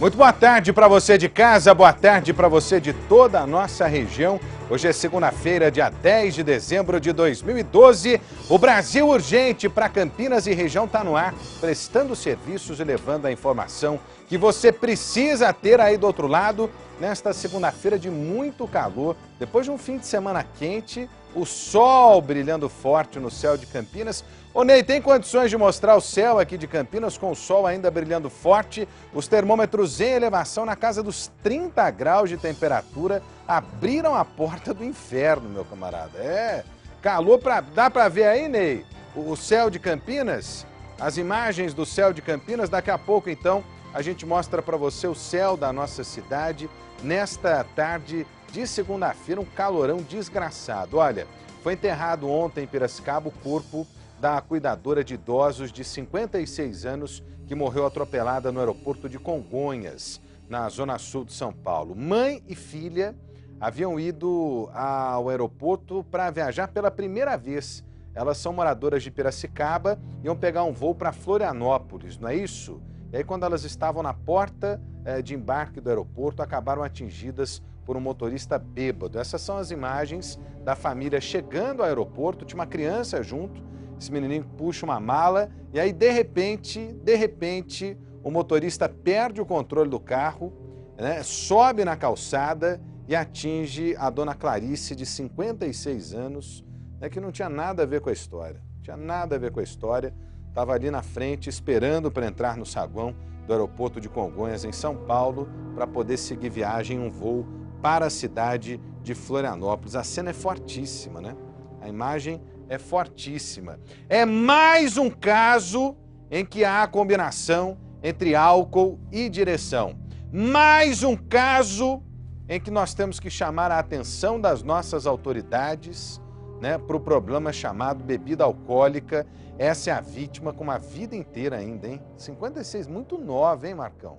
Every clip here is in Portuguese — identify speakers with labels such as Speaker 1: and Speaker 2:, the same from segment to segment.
Speaker 1: Muito boa tarde para você de casa, boa tarde para você de toda a nossa região. Hoje é segunda-feira, dia 10 de dezembro de 2012. O Brasil Urgente para Campinas e região está no ar, prestando serviços e levando a informação que você precisa ter aí do outro lado. Nesta segunda-feira de muito calor, depois de um fim de semana quente, o sol brilhando forte no céu de Campinas. Ô Ney, tem condições de mostrar o céu aqui de Campinas com o sol ainda brilhando forte? Os termômetros em elevação na casa dos 30 graus de temperatura abriram a porta do inferno, meu camarada. Calor dá pra ver aí, Ney, o céu de Campinas? As imagens do céu de Campinas, daqui a pouco então a gente mostra pra você o céu da nossa cidade nesta tarde de segunda-feira, um calorão desgraçado. Olha, foi enterrado ontem em Piracicaba o corpo da cuidadora de idosos de 56 anos que morreu atropelada no aeroporto de Congonhas, na zona sul de São Paulo. Mãe e filha haviam ido ao aeroporto para viajar pela primeira vez. Elas são moradoras de Piracicaba e iam pegar um voo para Florianópolis, não é isso? E aí, quando elas estavam na porta de embarque do aeroporto, acabaram atingidas por um motorista bêbado. Essas são as imagens da família chegando ao aeroporto, tinha uma criança junto, esse menininho puxa uma mala e aí, de repente, o motorista perde o controle do carro, né, sobe na calçada e atinge a dona Clarice, de 56 anos, né, que não tinha nada a ver com a história, estava ali na frente esperando para entrar no saguão do aeroporto de Congonhas, em São Paulo, para poder seguir viagem em um voo para a cidade de Florianópolis. A cena é fortíssima, né? A imagem é fortíssima. É mais um caso em que há a combinação entre álcool e direção. Mais um caso em que nós temos que chamar a atenção das nossas autoridades, né, para o problema chamado bebida alcoólica. Essa é a vítima com uma vida inteira ainda, hein? 56, muito nova, hein, Marcão?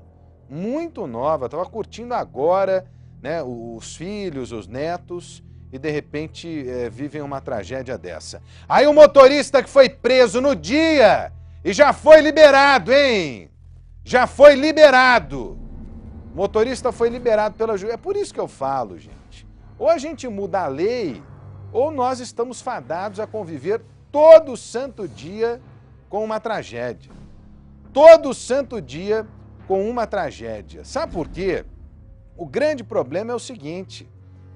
Speaker 1: Muito nova, estava curtindo agora, né, os filhos, os netos, e de repente vivem uma tragédia dessa. Aí o motorista que foi preso no dia e já foi liberado, hein? Já foi liberado. O motorista foi liberado pela juíza. É por isso que eu falo, gente. Ou a gente muda a lei, ou nós estamos fadados a conviver todo santo dia com uma tragédia. Todo santo dia com uma tragédia. Sabe por quê? O grande problema é o seguinte: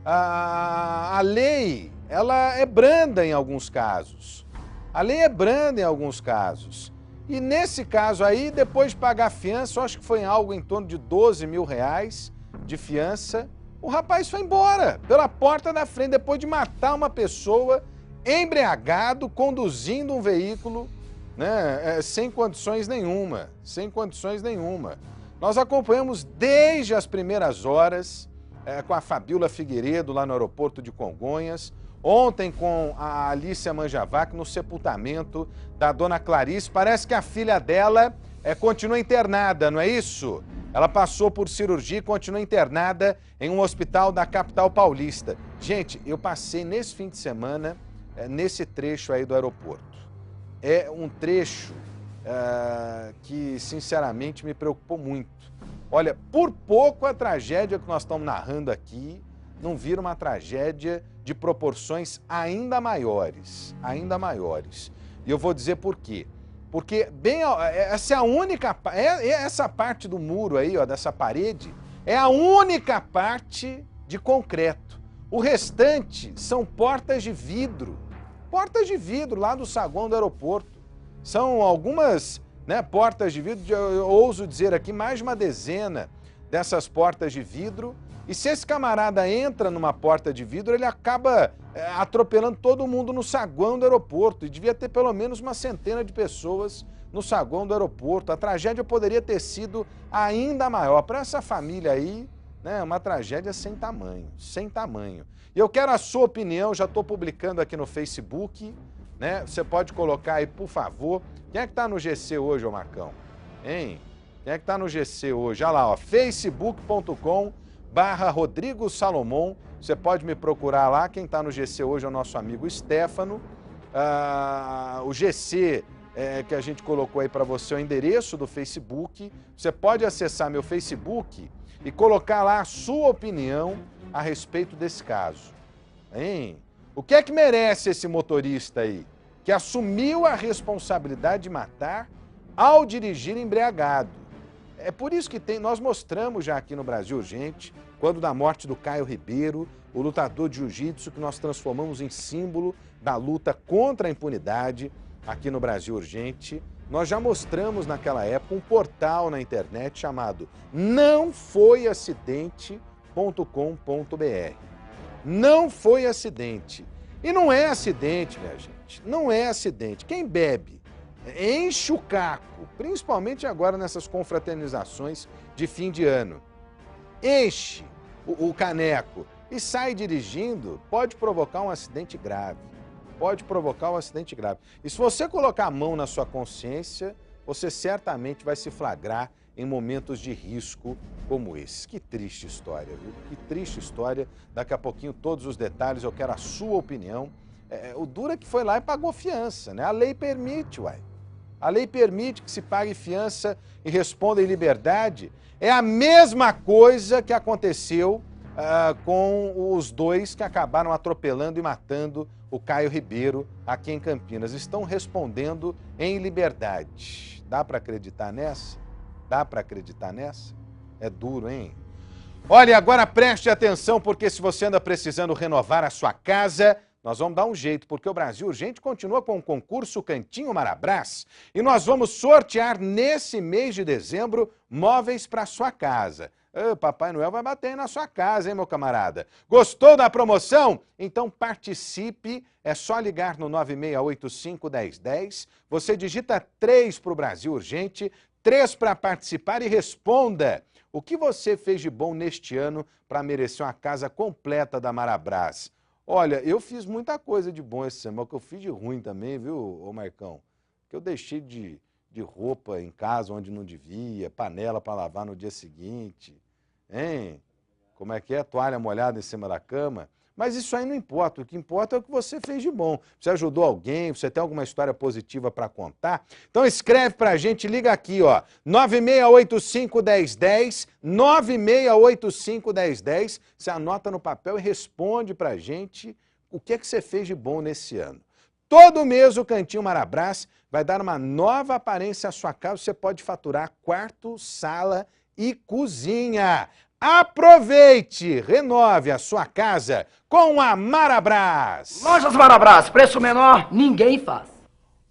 Speaker 1: a lei, ela é branda em alguns casos. A lei é branda em alguns casos. E nesse caso aí, depois de pagar a fiança, eu acho que foi algo em torno de 12 mil reais de fiança, o rapaz foi embora pela porta da frente, depois de matar uma pessoa embriagado, conduzindo um veículo, né, sem condições nenhuma, Nós acompanhamos desde as primeiras horas com a Fabíola Figueiredo lá no aeroporto de Congonhas, ontem com a Alicia Manjavac no sepultamento da dona Clarice. Parece que a filha dela continua internada, não é isso? Ela passou por cirurgia e continua internada em um hospital da capital paulista. Gente, eu passei nesse fim de semana nesse trecho aí do aeroporto. É um trecho que, sinceramente, me preocupou muito. Olha, por pouco a tragédia que nós estamos narrando aqui não vira uma tragédia de proporções ainda maiores. E eu vou dizer por quê. Porque essa é a única, essa parte do muro aí, ó, dessa parede, é a única parte de concreto. O restante são portas de vidro lá do saguão do aeroporto. São algumas, né, portas de vidro, eu ouso dizer aqui, mais de uma dezena dessas portas de vidro. E se esse camarada entra numa porta de vidro, ele acaba atropelando todo mundo no saguão do aeroporto. E devia ter pelo menos uma centena de pessoas no saguão do aeroporto. A tragédia poderia ter sido ainda maior. Para essa família aí, né, uma tragédia sem tamanho. E eu quero a sua opinião, já estou publicando aqui no Facebook, né? Você pode colocar aí, por favor. Quem é que está no GC hoje, ô Marcão? Hein? Quem é que está no GC hoje? Olha lá, ó, facebook.com/Rodrigo Salomão. Você pode me procurar lá. Quem está no GC hoje é o nosso amigo Stefano. O GC que a gente colocou aí para você, o endereço do Facebook. Você pode acessar meu Facebook e colocar lá a sua opinião a respeito desse caso. Hein? O que é que merece esse motorista aí, que assumiu a responsabilidade de matar ao dirigir embriagado? É por isso que nós mostramos já aqui no Brasil Urgente, quando da morte do Caio Ribeiro, o lutador de jiu-jitsu que nós transformamos em símbolo da luta contra a impunidade aqui no Brasil Urgente. Nós já mostramos naquela época um portal na internet chamado nãofoiacidente.com.br. Não foi acidente. E não é acidente, minha gente. Não é acidente. Quem bebe enche o caco, principalmente agora nessas confraternizações de fim de ano. Enche o caneco e sai dirigindo, pode provocar um acidente grave. Pode provocar um acidente grave. E se você colocar a mão na sua consciência, você certamente vai se flagrar em momentos de risco como esse. Que triste história, viu? Que triste história. Daqui a pouquinho todos os detalhes, eu quero a sua opinião. O duro é que foi lá e pagou fiança, né? A lei permite, uai. A lei permite que se pague fiança e responda em liberdade. É a mesma coisa que aconteceu com os dois que acabaram atropelando e matando o Caio Ribeiro aqui em Campinas. Estão respondendo em liberdade. Dá para acreditar nessa? Dá para acreditar nessa? É duro, hein? Olha, agora preste atenção, porque se você anda precisando renovar a sua casa, nós vamos dar um jeito, porque o Brasil Urgente continua com o concurso Cantinho Marabras e nós vamos sortear nesse mês de dezembro móveis para sua casa. Papai Noel vai bater aí na sua casa, hein, meu camarada? Gostou da promoção? Então participe, é só ligar no 9685-1010, você digita 3 para o Brasil Urgente, 3 para participar e responda o que você fez de bom neste ano para merecer uma casa completa da Marabras. Olha, eu fiz muita coisa de bom esse ano, mas o que eu fiz de ruim também, viu, ô Marcão? Que eu deixei de roupa em casa onde não devia, panela para lavar no dia seguinte, hein? Como é que é? Toalha molhada em cima da cama. Mas isso aí não importa, o que importa é o que você fez de bom. Você ajudou alguém, você tem alguma história positiva para contar? Então escreve pra gente, liga aqui, ó, 9685-1010, 9685-1010, você anota no papel e responde pra gente o que é que você fez de bom nesse ano. Todo mês o Cantinho Marabras vai dar uma nova aparência à sua casa, você pode faturar quarto, sala e cozinha. Aproveite, renove a sua casa com a Marabras.
Speaker 2: Lojas Marabras, preço menor, ninguém faz.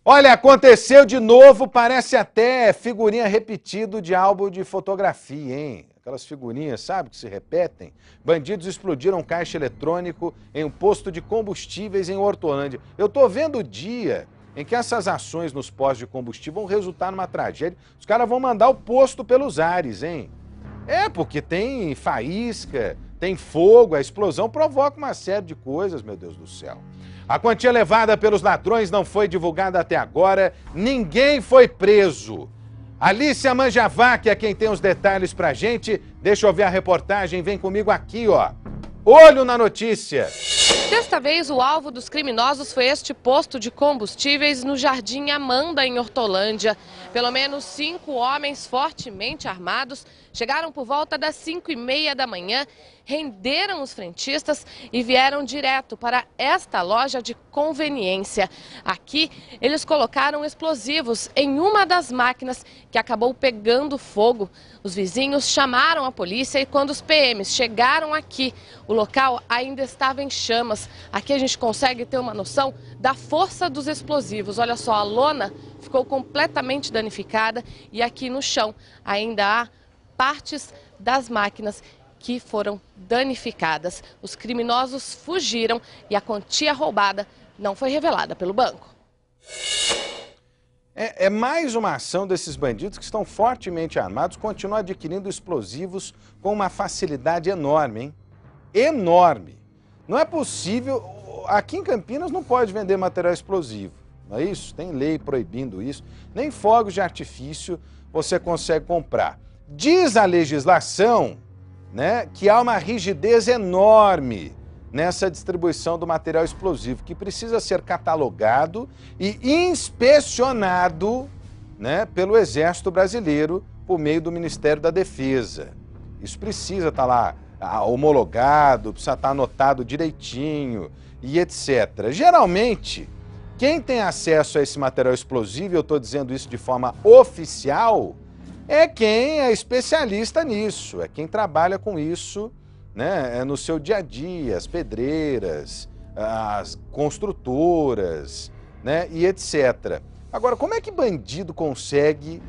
Speaker 1: Olha, aconteceu de novo, parece até figurinha repetido de álbum de fotografia, hein? Aquelas figurinhas, sabe, que se repetem. Bandidos explodiram um caixa eletrônico em um posto de combustíveis em Hortolândia. Eu tô vendo o dia em que essas ações nos postos de combustível vão resultar numa tragédia. Os caras vão mandar o posto pelos ares, hein? Porque tem faísca, tem fogo, a explosão provoca uma série de coisas, meu Deus do céu. A quantia levada pelos ladrões não foi divulgada até agora, ninguém foi preso. Alícia Manjavac é quem tem os detalhes pra gente. Deixa eu ver a reportagem, vem comigo aqui, ó. Olho na notícia.
Speaker 3: Desta vez, o alvo dos criminosos foi este posto de combustíveis no Jardim Amanda, em Hortolândia. Pelo menos 5 homens fortemente armados chegaram por volta das 5h30 da manhã, renderam os frentistas e vieram direto para esta loja de conveniência. Aqui, eles colocaram explosivos em uma das máquinas que acabou pegando fogo. Os vizinhos chamaram a polícia e quando os PMs chegaram aqui, o local ainda estava em chamas. Aqui a gente consegue ter uma noção da força dos explosivos. Olha só, a lona ficou completamente danificada e aqui no chão ainda há partes das máquinas que foram danificadas. Os criminosos fugiram e a quantia roubada não foi revelada pelo banco.
Speaker 1: É mais uma ação desses bandidos que estão fortemente armados, continuam adquirindo explosivos com uma facilidade enorme, hein? Enorme. Não é possível, aqui em Campinas não pode vender material explosivo, não é isso? Tem lei proibindo isso, nem fogos de artifício você consegue comprar. Diz a legislação, né, que há uma rigidez enorme nessa distribuição do material explosivo, que precisa ser catalogado e inspecionado, né, pelo Exército Brasileiro por meio do Ministério da Defesa. Isso precisa estar lá homologado, precisa estar anotado direitinho e etc. Geralmente, quem tem acesso a esse material explosivo, eu estou dizendo isso de forma oficial, é quem é especialista nisso, é quem trabalha com isso, né, no seu dia a dia, as pedreiras, as construtoras, né, e etc. Agora, como é que bandido consegue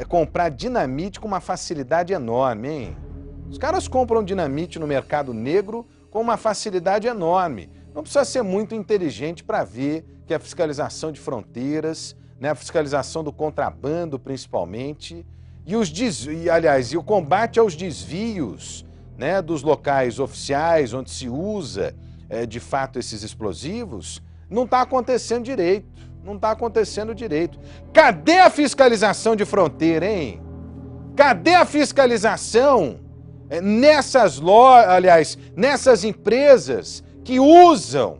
Speaker 1: comprar dinamite com uma facilidade enorme, hein? Os caras compram dinamite no mercado negro com uma facilidade enorme. Não precisa ser muito inteligente para ver que a fiscalização de fronteiras, né, a fiscalização do contrabando principalmente, e o combate aos desvios, né, dos locais oficiais onde se usa de fato esses explosivos, não está acontecendo direito. Não está acontecendo direito. Cadê a fiscalização de fronteira, hein? Cadê a fiscalização nessas empresas que usam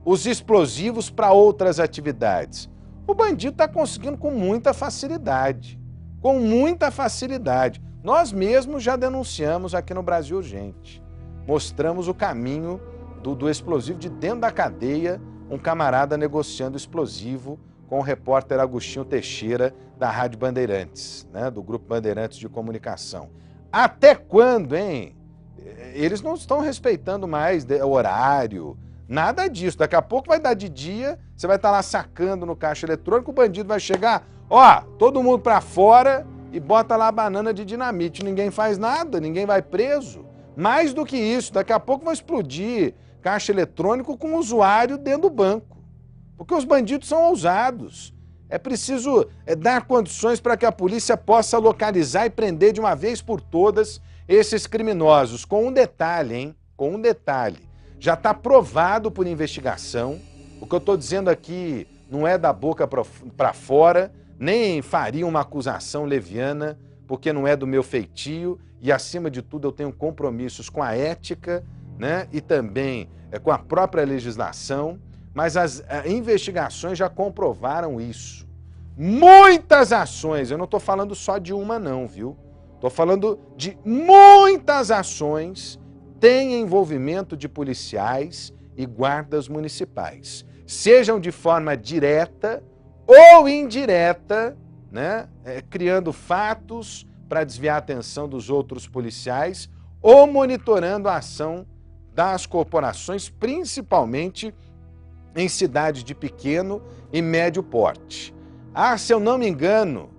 Speaker 1: os explosivos para outras atividades? O bandido está conseguindo com muita facilidade. Com muita facilidade. Nós mesmos já denunciamos aqui no Brasil Urgente. Mostramos o caminho do explosivo de dentro da cadeia, um camarada negociando explosivo com o repórter Agostinho Teixeira, da Rádio Bandeirantes, né, do Grupo Bandeirantes de Comunicação. Até quando, hein? Eles não estão respeitando mais horário, nada disso. Daqui a pouco vai dar de dia, você vai estar lá sacando no caixa eletrônico, o bandido vai chegar, ó, todo mundo para fora e bota lá a banana de dinamite. Ninguém faz nada, ninguém vai preso. Mais do que isso, daqui a pouco vão explodir caixa eletrônico com o usuário dentro do banco. Porque os bandidos são ousados. É preciso dar condições para que a polícia possa localizar e prender de uma vez por todas esses criminosos. Com um detalhe, hein? Com um detalhe. Já está provado por investigação. O que eu estou dizendo aqui não é da boca para fora, nem faria uma acusação leviana, porque não é do meu feitio e, acima de tudo, eu tenho compromissos com a ética, né, e também com a própria legislação, mas as investigações já comprovaram isso. Muitas ações, eu não estou falando só de uma não, viu? Estou falando de muitas ações têm envolvimento de policiais e guardas municipais, sejam de forma direta ou indireta, né, criando fatos para desviar a atenção dos outros policiais ou monitorando a ação das corporações, principalmente em cidades de pequeno e médio porte. Se eu não me engano,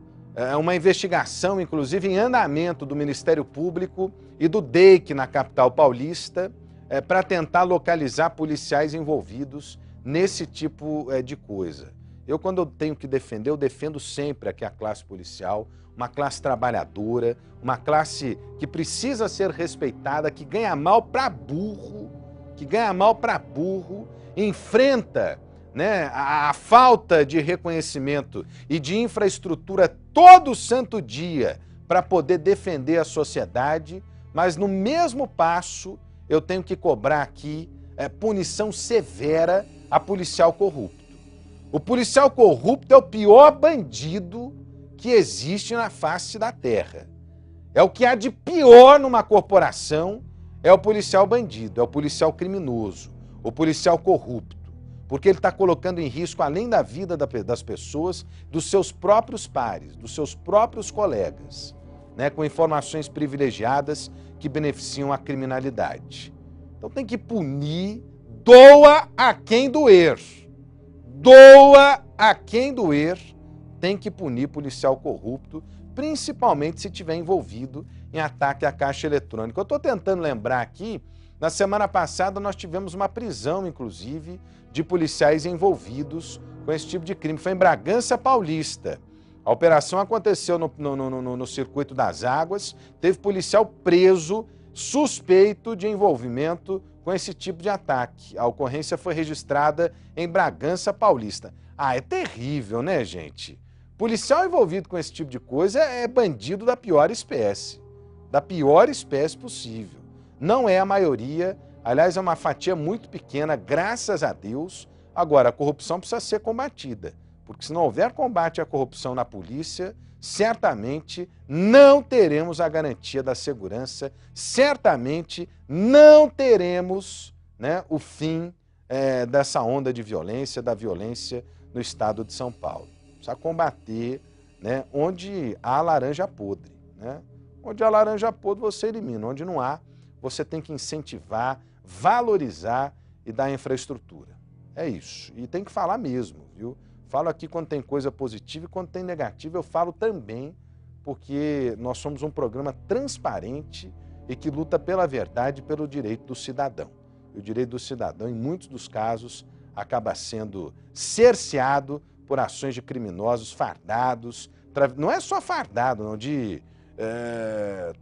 Speaker 1: uma investigação, inclusive em andamento do Ministério Público e do DEIC na capital paulista, para tentar localizar policiais envolvidos nesse tipo de coisa. Quando eu tenho que defender, eu defendo sempre aqui a classe policial, uma classe trabalhadora, uma classe que precisa ser respeitada, que ganha mal para burro, enfrenta, né, a falta de reconhecimento e de infraestrutura todo santo dia para poder defender a sociedade, mas no mesmo passo eu tenho que cobrar aqui punição severa a policial corrupto. O policial corrupto é o pior bandido que existe na face da terra. É o que há de pior numa corporação, é o policial bandido, é o policial criminoso, o policial corrupto. Porque ele está colocando em risco, além da vida das pessoas, dos seus próprios pares, dos seus próprios colegas, né, com informações privilegiadas que beneficiam a criminalidade. Então tem que punir, doa a quem doer. Doa a quem doer, tem que punir policial corrupto, principalmente se estiver envolvido em ataque à caixa eletrônica. Eu estou tentando lembrar aqui, na semana passada nós tivemos uma prisão, inclusive, de policiais envolvidos com esse tipo de crime. Foi em Bragança Paulista. A operação aconteceu no Circuito das Águas, teve policial preso, suspeito de envolvimento com esse tipo de ataque. A ocorrência foi registrada em Bragança Paulista. É terrível, né, gente? Policial envolvido com esse tipo de coisa é bandido da pior espécie possível. Não é a maioria Aliás, é uma fatia muito pequena, graças a Deus. Agora, a corrupção precisa ser combatida, porque se não houver combate à corrupção na polícia, certamente não teremos a garantia da segurança, certamente não teremos, né, o fim dessa onda de violência, da violência no estado de São Paulo. Precisa combater, né, onde há laranja podre, né? Onde há laranja podre você elimina, onde não há, você tem que incentivar, valorizar e dar infraestrutura. É isso, e tem que falar mesmo, viu? Falo aqui quando tem coisa positiva e quando tem negativa eu falo também, porque nós somos um programa transparente e que luta pela verdade e pelo direito do cidadão. E o direito do cidadão, em muitos dos casos, acaba sendo cerceado por ações de criminosos fardados, não é só fardado, não, de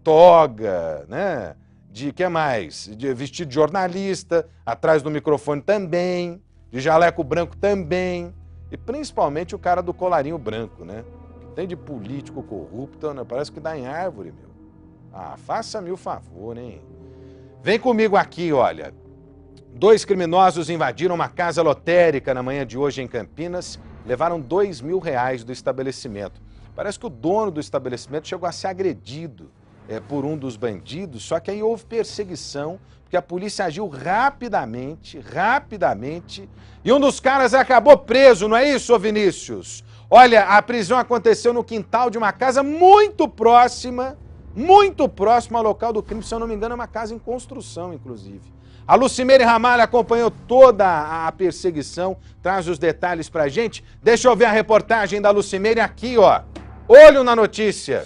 Speaker 1: toga, né? De que mais? De vestido de jornalista, atrás do microfone também, de jaleco branco também, e principalmente o cara do colarinho branco, né? Que tem de político corrupto, né? Parece que dá em árvore, meu. Ah, faça-me o favor, hein? Vem comigo aqui, olha. 2 criminosos invadiram uma casa lotérica na manhã de hoje em Campinas, levaram R$2.000 do estabelecimento. Parece que o dono do estabelecimento chegou a ser agredido por um dos bandidos, só que aí houve perseguição, porque a polícia agiu rapidamente, e um dos caras acabou preso, não é isso, ô Vinícius? Olha, a prisão aconteceu no quintal de uma casa muito próxima ao local do crime, se eu não me engano é uma casa em construção, inclusive. A Lucimeire Ramalho acompanhou toda a perseguição, traz os detalhes pra gente. Deixa eu ver a reportagem da Lucimeire aqui, ó. Olho na notícia.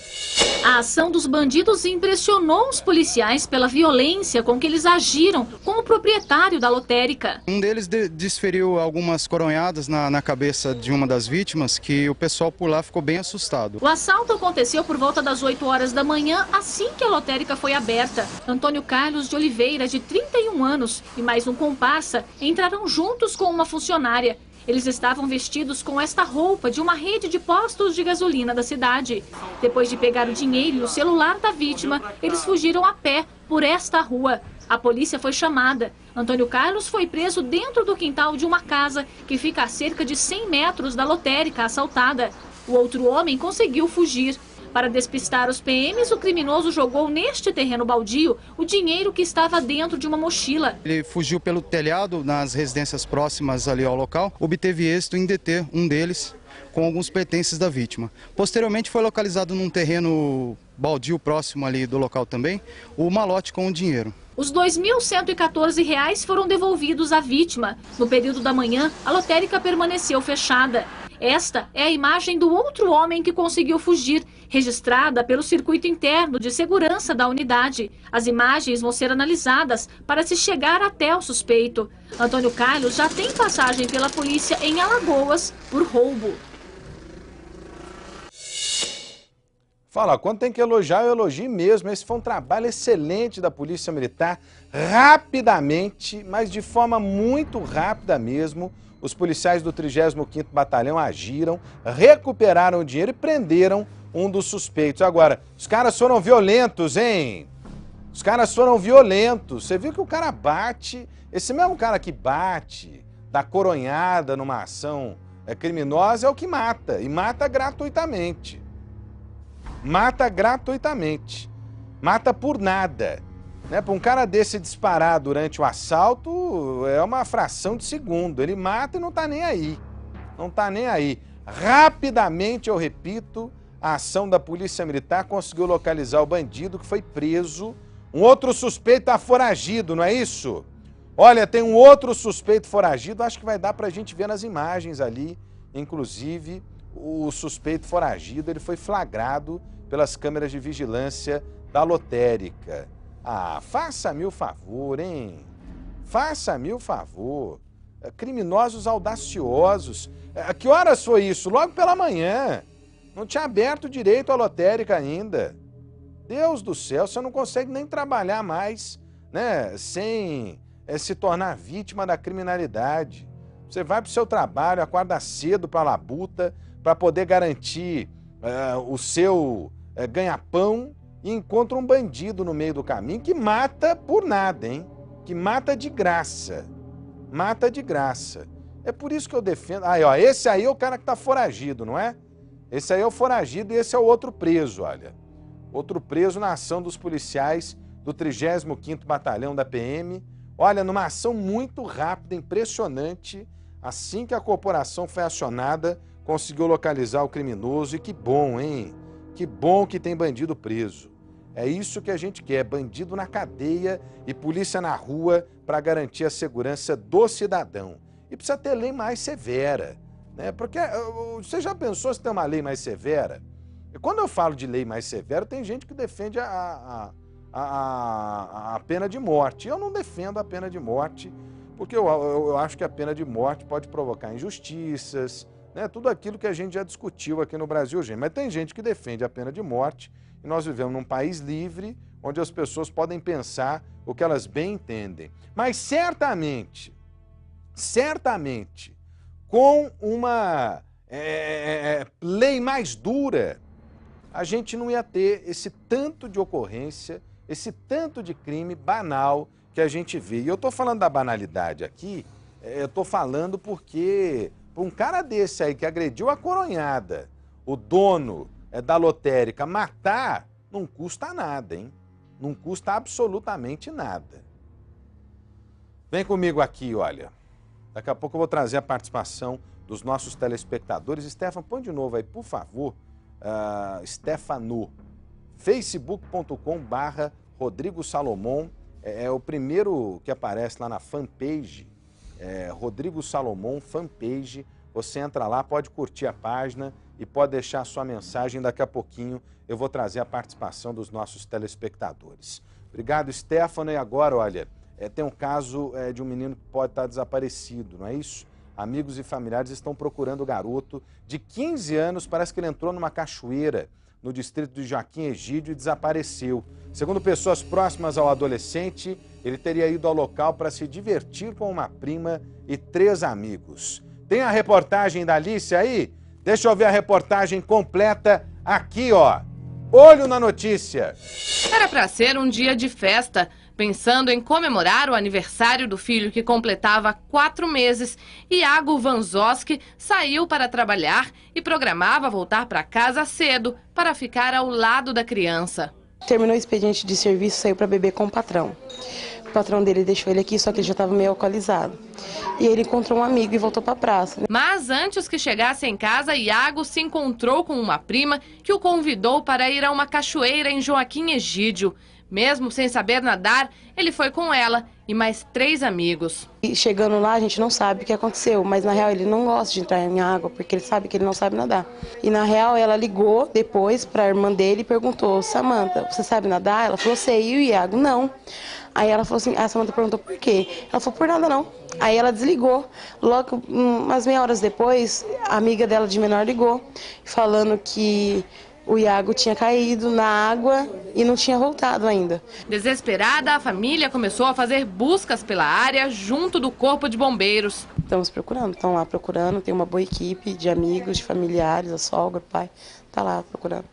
Speaker 4: A ação dos bandidos impressionou os policiais pela violência com que eles agiram com o proprietário da lotérica.
Speaker 5: Um deles desferiu algumas coronhadas na cabeça de uma das vítimas, que o pessoal por lá ficou bem assustado.
Speaker 4: O assalto aconteceu por volta das 8 horas da manhã, assim que a lotérica foi aberta. Antônio Carlos de Oliveira, de 31 anos, e mais um comparsa entraram juntos com uma funcionária. Eles estavam vestidos com esta roupa de uma rede de postos de gasolina da cidade. Depois de pegar o dinheiro e o celular da vítima, eles fugiram a pé por esta rua. A polícia foi chamada. Antônio Carlos foi preso dentro do quintal de uma casa que fica a cerca de 100 metros da lotérica assaltada. O outro homem conseguiu fugir. Para despistar os PMs, o criminoso jogou neste terreno baldio o dinheiro que estava dentro de uma mochila.
Speaker 5: Ele fugiu pelo telhado nas residências próximas ali ao local, obteve êxito em deter um deles com alguns pertences da vítima. Posteriormente foi localizado num terreno baldio próximo ali do local também, o malote com o dinheiro.
Speaker 4: Os R$ 2.114 foram devolvidos à vítima. No período da manhã, a lotérica permaneceu fechada. Esta é a imagem do outro homem que conseguiu fugir, registrada pelo circuito interno de segurança da unidade. As imagens vão ser analisadas para se chegar até o suspeito. Antônio Carlos já tem passagem pela polícia em Alagoas por roubo.
Speaker 1: Fala, quando tem que elogiar, eu elogio mesmo. Esse foi um trabalho excelente da Polícia Militar. Rapidamente, mas de forma muito rápida mesmo, os policiais do 35º Batalhão agiram, recuperaram o dinheiro e prenderam um dos suspeitos. Agora, os caras foram violentos, hein? Os caras foram violentos. Você viu que o cara bate, esse mesmo cara que bate, dá coronhada numa ação criminosa, é o que mata, e mata gratuitamente. Mata gratuitamente, mata por nada, né? Para um cara desse disparar durante o assalto é uma fração de segundo, ele mata e não tá nem aí, não tá nem aí. Rapidamente, eu repito, a ação da Polícia Militar conseguiu localizar o bandido que foi preso, um outro suspeito está foragido, não é isso? Olha, tem um outro suspeito foragido, acho que vai dar pra gente ver nas imagens ali, inclusive o suspeito foragido, ele foi flagrado pelas câmeras de vigilância da lotérica. Ah, faça-me o favor, hein? Faça-me o favor. Criminosos audaciosos. A que horas foi isso? Logo pela manhã. Não tinha aberto direito a lotérica ainda. Deus do céu, você não consegue nem trabalhar mais, né? Sem se tornar vítima da criminalidade. Você vai para o seu trabalho, acorda cedo para a labuta, para poder garantir o seu ganha-pão e encontra um bandido no meio do caminho que mata por nada, hein? que mata de graça. Mata de graça. É por isso que eu defendo... Aí, ó, esse aí é o cara que tá foragido, não é? Esse aí é o foragido e esse é o outro preso, olha. Outro preso na ação dos policiais do 35º Batalhão da PM. Olha, numa ação muito rápida, impressionante, assim que a corporação foi acionada, conseguiu localizar o criminoso. E que bom, hein? Que bom que tem bandido preso. É isso que a gente quer, bandido na cadeia e polícia na rua para garantir a segurança do cidadão. E precisa ter lei mais severa, né? Porque você já pensou se tem uma lei mais severa? E quando eu falo de lei mais severa, tem gente que defende a pena de morte. Eu não defendo a pena de morte, porque eu acho que a pena de morte pode provocar injustiças, né? Tudo aquilo que a gente já discutiu aqui no Brasil, gente. Mas tem gente que defende a pena de morte e nós vivemos num país livre, onde as pessoas podem pensar o que elas bem entendem. Mas certamente, com uma lei mais dura, a gente não ia ter esse tanto de ocorrência, esse tanto de crime banal que a gente vê. E eu estou falando da banalidade aqui, eu estou falando porque um cara desse aí que agrediu a coronhada, o dono da lotérica, matar, não custa nada, hein? Não custa absolutamente nada. Vem comigo aqui, olha. Daqui a pouco eu vou trazer a participação dos nossos telespectadores. Stefan, põe de novo aí, por favor. Stefano. facebook.com/Rodrigo Salomão. É o primeiro que aparece lá na fanpage. Rodrigo Salomão, fanpage. Você entra lá, pode curtir a página e pode deixar a sua mensagem. Daqui a pouquinho eu vou trazer a participação dos nossos telespectadores. Obrigado, Stefano. E agora, olha, tem um caso de um menino que pode estar desaparecido, não é isso? Amigos e familiares estão procurando o garoto de 15 anos, parece que ele entrou numa cachoeira no distrito de Joaquim Egídio e desapareceu. Segundo pessoas próximas ao adolescente, ele teria ido ao local para se divertir com uma prima e 3 amigos. Tem a reportagem da Alice aí? Deixa eu ver a reportagem completa aqui, ó. Olho na notícia.
Speaker 3: Era para ser um dia de festa. Pensando em comemorar o aniversário do filho que completava 4 meses, Iago Vanzoski saiu para trabalhar e programava voltar para casa cedo para ficar ao lado da criança.
Speaker 6: Terminou o expediente de serviço, saiu para beber com o patrão. O patrão dele deixou ele aqui, só que ele já estava meio alcoolizado. E ele encontrou um amigo e voltou para a praça.
Speaker 3: Mas antes que chegasse em casa, Iago se encontrou com uma prima que o convidou para ir a uma cachoeira em Joaquim Egídio. Mesmo sem saber nadar, ele foi com ela e mais 3 amigos.
Speaker 6: E chegando lá, a gente não sabe o que aconteceu, mas na real ele não gosta de entrar em água, porque ele sabe que ele não sabe nadar. E na real ela ligou depois para a irmã dele e perguntou: Samanta, você sabe nadar? Ela falou: sei. E o Iago? Não. Aí ela falou assim, a Samanta perguntou por quê? Ela falou: por nada não. Aí ela desligou. Logo, umas meia horas depois, a amiga dela de menor ligou, falando que o Iago tinha caído na água e não tinha voltado ainda.
Speaker 3: Desesperada, a família começou a fazer buscas pela área junto do Corpo de Bombeiros.
Speaker 6: Estamos procurando, estão lá procurando, tem uma boa equipe de amigos, de familiares, a sogra, o pai, está lá procurando,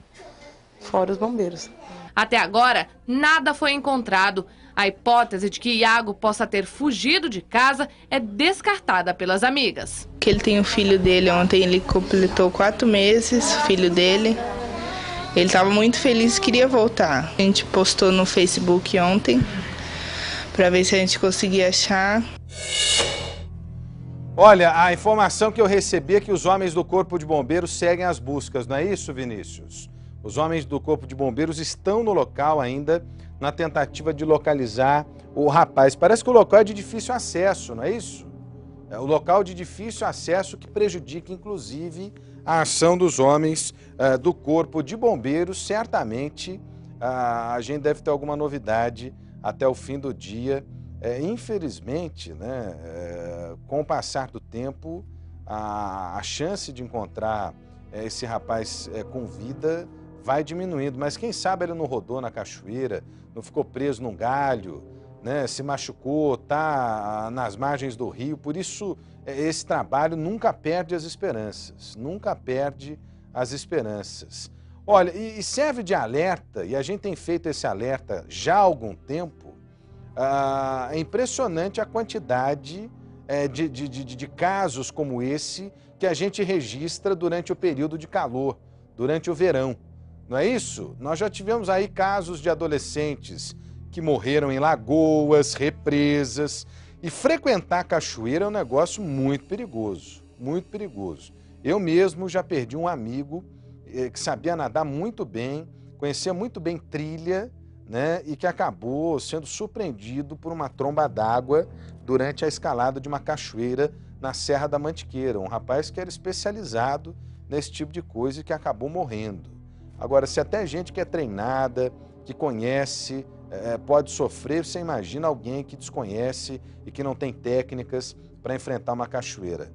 Speaker 6: fora os bombeiros.
Speaker 3: Até agora, nada foi encontrado. A hipótese de que Iago possa ter fugido de casa é descartada pelas amigas.
Speaker 7: Que ele tem o filho dele, ontem ele completou 4 meses, filho dele. Ele estava muito feliz e queria voltar. A gente postou no Facebook ontem para ver se a gente conseguia achar.
Speaker 1: Olha, a informação que eu recebi é que os homens do Corpo de Bombeiros seguem as buscas, não é isso, Vinícius? Os homens do Corpo de Bombeiros estão no local ainda na tentativa de localizar o rapaz. Parece que o local é de difícil acesso, não é isso? É o local de difícil acesso que prejudica, inclusive, a ação dos homens do Corpo de Bombeiros. Certamente a gente deve ter alguma novidade até o fim do dia. Infelizmente, né, com o passar do tempo, a chance de encontrar esse rapaz com vida vai diminuindo. Mas quem sabe ele não rodou na cachoeira, não ficou preso num galho, né, se machucou, está nas margens do rio. Por isso, esse trabalho nunca perde as esperanças, nunca perde as esperanças. Olha, e serve de alerta, e a gente tem feito esse alerta já há algum tempo, É impressionante a quantidade de casos como esse que a gente registra durante o período de calor, durante o verão. Não é isso? Nós já tivemos aí casos de adolescentes que morreram em lagoas, represas, e frequentar cachoeira é um negócio muito perigoso, muito perigoso. Eu mesmo já perdi um amigo que sabia nadar muito bem, conhecia muito bem trilha, né, e que acabou sendo surpreendido por uma tromba d'água durante a escalada de uma cachoeira na Serra da Mantiqueira. Um rapaz que era especializado nesse tipo de coisa e que acabou morrendo. Agora, se até gente que é treinada, que conhece, pode sofrer, você imagina alguém que desconhece e que não tem técnicas para enfrentar uma cachoeira.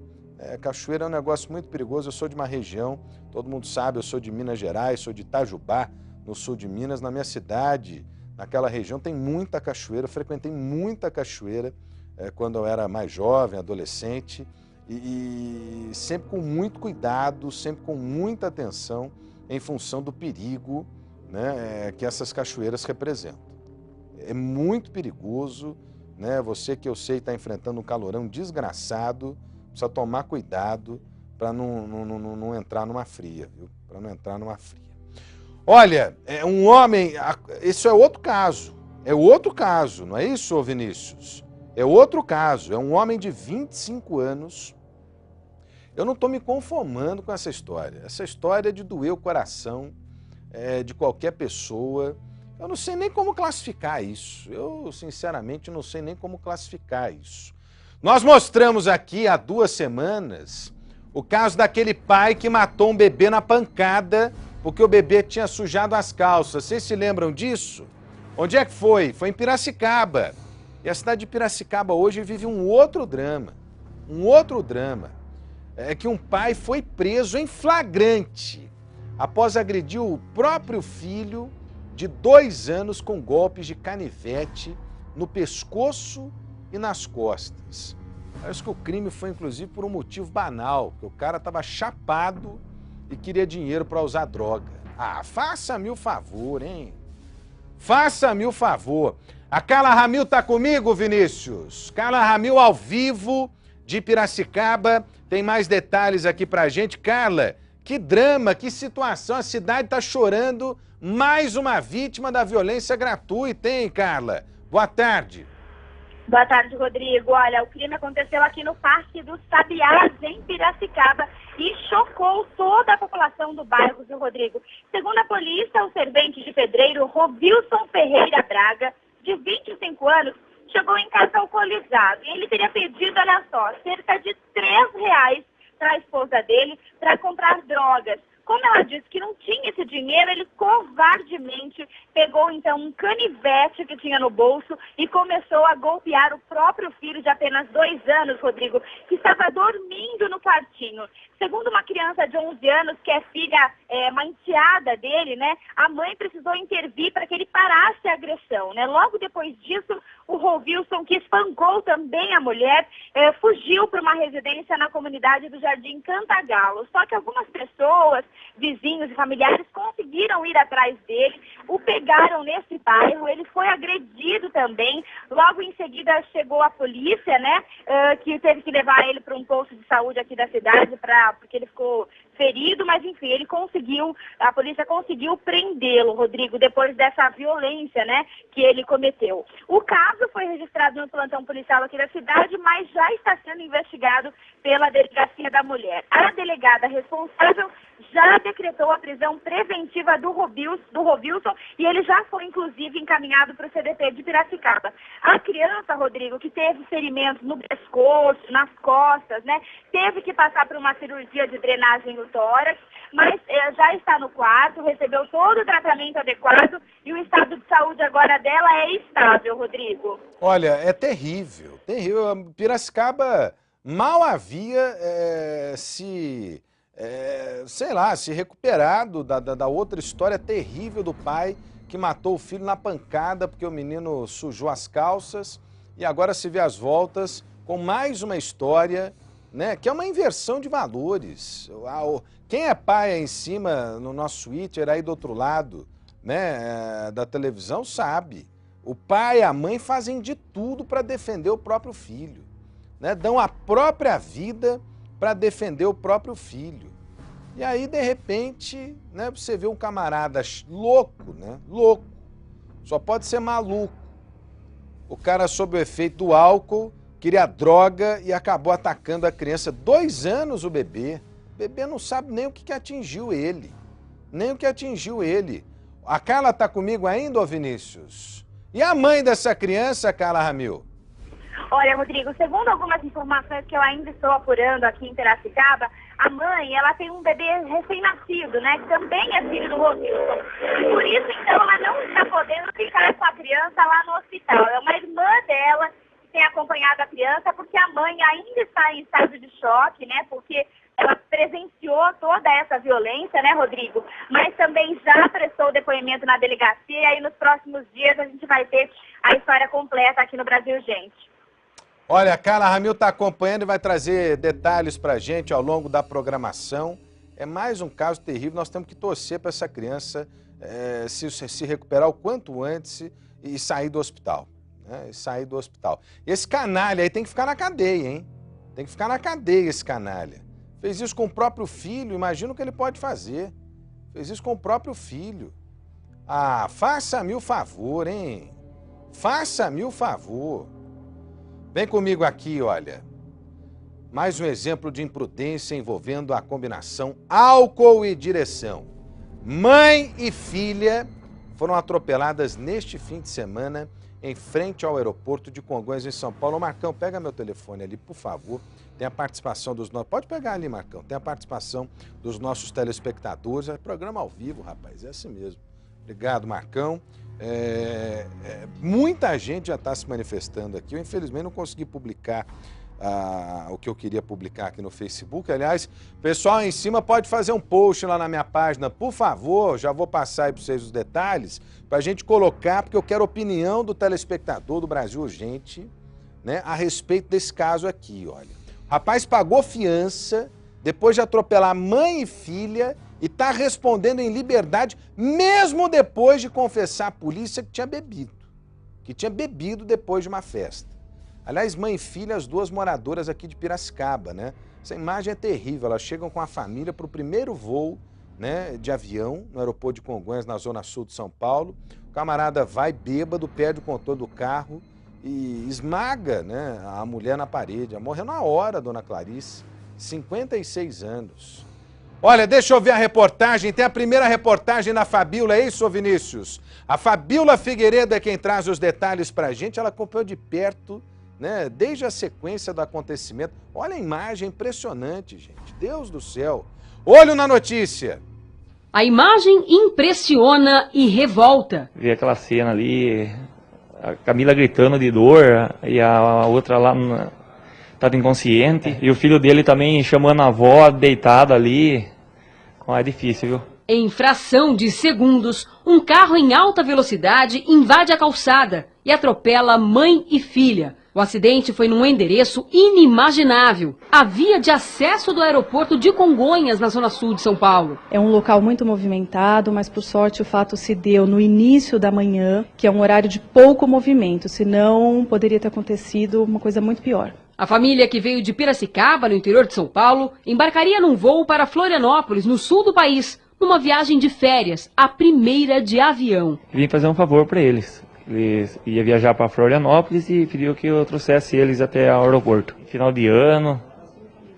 Speaker 1: Cachoeira é um negócio muito perigoso. Eu sou de uma região, todo mundo sabe, eu sou de Minas Gerais, sou de Itajubá, no sul de Minas. Na minha cidade, naquela região, tem muita cachoeira. Eu frequentei muita cachoeira quando eu era mais jovem, adolescente, e sempre com muito cuidado, sempre com muita atenção, em função do perigo, né, que essas cachoeiras representam. É muito perigoso, né? Você que eu sei está enfrentando um calorão desgraçado, precisa tomar cuidado para não entrar numa fria, viu? Para não entrar numa fria. Olha, um homem, isso é outro caso, não é isso, Vinícius? É outro caso, é um homem de 25 anos. Eu não estou me conformando com essa história é de doer o coração de qualquer pessoa. Eu não sei nem como classificar isso, eu sinceramente não sei nem como classificar isso. Nós mostramos aqui há 2 semanas o caso daquele pai que matou um bebê na pancada porque o bebê tinha sujado as calças. Vocês se lembram disso? Onde é que foi? Foi em Piracicaba. E a cidade de Piracicaba hoje vive um outro drama. É que um pai foi preso em flagrante após agredir o próprio filho de 2 anos com golpes de canivete no pescoço e nas costas. Parece que o crime foi inclusive por um motivo banal, que o cara estava chapado e queria dinheiro para usar droga. Ah, faça-me o favor, hein? Faça-me o favor. A Carla Ramil tá comigo, Vinícius? Carla Ramil ao vivo de Piracicaba. Tem mais detalhes aqui pra gente. Carla, que drama, que situação. A cidade tá chorando mais uma vítima da violência gratuita, hein, Carla? Boa tarde.
Speaker 8: Boa tarde, Rodrigo. Olha, o crime aconteceu aqui no Parque dos Sabiás, em Piracicaba, e chocou toda a população do bairro, viu, Rodrigo? Segundo a polícia, o servente de pedreiro Rovilson Ferreira Braga, de 25 anos, chegou em casa alcoolizado. E ele teria pedido, olha só, cerca de R$3 para a esposa dele para comprar drogas. Como ela disse que não tinha esse dinheiro, ele covardemente pegou então um canivete que tinha no bolso e começou a golpear o próprio filho de apenas 2 anos, Rodrigo, que estava dormindo no quartinho. Segundo uma criança de 11 anos, que é filha, uma enteada dele, né, a mãe precisou intervir para que ele parasse a agressão, né? Logo depois disso, o Rovilson, que espancou também a mulher, fugiu para uma residência na comunidade do Jardim Cantagalo. Só que algumas pessoas, vizinhos e familiares, conseguiram ir atrás dele, o pegaram nesse bairro, ele foi agredido também. Logo em seguida chegou a polícia, né, que teve que levar ele para um posto de saúde aqui da cidade, porque ele ficou ferido, mas enfim, a polícia conseguiu prendê-lo, Rodrigo, depois dessa violência, né, que ele cometeu. O caso foi registrado no plantão policial aqui da cidade, mas já está sendo investigado pela Delegacia da Mulher. A delegada responsável já decretou a prisão preventiva do Rovilson e ele já foi, inclusive, encaminhado para o CDP de Piracicaba. A criança, Rodrigo, que teve ferimentos no pescoço, nas costas, né, teve que passar por uma cirurgia de drenagem no tórax, mas já está no quarto, recebeu todo o tratamento adequado e o estado de saúde agora dela é estável, Rodrigo.
Speaker 1: Olha, é terrível, terrível. Piracicaba mal havia se recuperado da outra história terrível do pai que matou o filho na pancada porque o menino sujou as calças, e agora se vê às voltas com mais uma história, né, que é uma inversão de valores. Quem é pai aí em cima, no nosso Twitter, aí do outro lado, né, da televisão, sabe. O pai e a mãe fazem de tudo para defender o próprio filho, né? Dão a própria vida para defender o próprio filho. E aí, de repente, né, você vê um camarada louco, né? Louco. Só pode ser maluco. O cara, sob o efeito do álcool, queria droga e acabou atacando a criança. 2 anos o bebê. O bebê não sabe nem o que atingiu ele. Nem o que atingiu ele. A Carla tá comigo ainda, ô Vinícius? E a mãe dessa criança, Carla Ramil?
Speaker 8: Olha, Rodrigo, segundo algumas informações que eu ainda estou apurando aqui em Piracicaba, a mãe, ela tem um bebê recém-nascido, né, que também é filho do Rodrigo. Por isso, então, ela não está podendo ficar com a criança lá no hospital. É uma irmã dela que tem acompanhado a criança, porque a mãe ainda está em estado de choque, né, porque ela presenciou toda essa violência, né, Rodrigo? Mas também já prestou depoimento na delegacia e aí nos próximos dias a gente vai ter a história completa aqui no Brasil, gente.
Speaker 1: Olha, a Carla Ramil está acompanhando e vai trazer detalhes para a gente ao longo da programação. É mais um caso terrível, nós temos que torcer para essa criança se recuperar o quanto antes e sair do hospital. Né? Sair do hospital. Esse canalha aí tem que ficar na cadeia, hein? Tem que ficar na cadeia esse canalha. Fez isso com o próprio filho, imagina o que ele pode fazer. Fez isso com o próprio filho. Ah, faça-me o favor, hein? Faça-me o favor. Vem comigo aqui, olha. Mais um exemplo de imprudência envolvendo a combinação álcool e direção. Mãe e filha foram atropeladas neste fim de semana em frente ao aeroporto de Congonhas, em São Paulo. Ô, Marcão, pega meu telefone ali, por favor. Tem a participação dos nossos... Pode pegar ali, Marcão. Tem a participação dos nossos telespectadores. É programa ao vivo, rapaz. É assim mesmo. Obrigado, Marcão. Muita gente já está se manifestando aqui. Eu, infelizmente, não consegui publicar o que eu queria publicar aqui no Facebook. Aliás, pessoal em cima pode fazer um post lá na minha página, por favor. Já vou passar aí para vocês os detalhes, para a gente colocar, porque eu quero a opinião do telespectador do Brasil Urgente, né, a respeito desse caso aqui, olha. O rapaz pagou fiança depois de atropelar mãe e filha e está respondendo em liberdade, mesmo depois de confessar à polícia que tinha bebido depois de uma festa. Aliás, mãe e filha, as duas moradoras aqui de Piracicaba, né? Essa imagem é terrível, elas chegam com a família para o primeiro voo, né, de avião no aeroporto de Congonhas, na zona sul de São Paulo. O camarada vai bêbado, perde o controle do carro e esmaga, né, a mulher na parede. Ela morreu na hora, dona Clarice, 56 anos. Olha, deixa eu ver a reportagem, tem a primeira reportagem da Fabíola, é isso, Vinícius? A Fabíola Figueiredo é quem traz os detalhes pra gente, ela acompanhou de perto, né, desde a sequência do acontecimento. Olha a imagem, impressionante, gente, Deus do céu. Olho na notícia.
Speaker 9: A imagem impressiona e revolta.
Speaker 10: Vi aquela cena ali, a Camila gritando de dor e a outra lá estava inconsciente. E o filho dele também chamando a avó deitada ali. É difícil, viu?
Speaker 9: Em fração de segundos, um carro em alta velocidade invade a calçada e atropela mãe e filha. O acidente foi num endereço inimaginável, a via de acesso do aeroporto de Congonhas, na zona sul de São Paulo.
Speaker 11: É um local muito movimentado, mas por sorte o fato se deu no início da manhã, que é um horário de pouco movimento, senão poderia ter acontecido uma coisa muito pior.
Speaker 9: A família, que veio de Piracicaba, no interior de São Paulo, embarcaria num voo para Florianópolis, no sul do país, numa viagem de férias, a primeira de avião.
Speaker 10: Vim fazer um favor para eles. Eles iam viajar para Florianópolis e pediu que eu trouxesse eles até o aeroporto. Final de ano,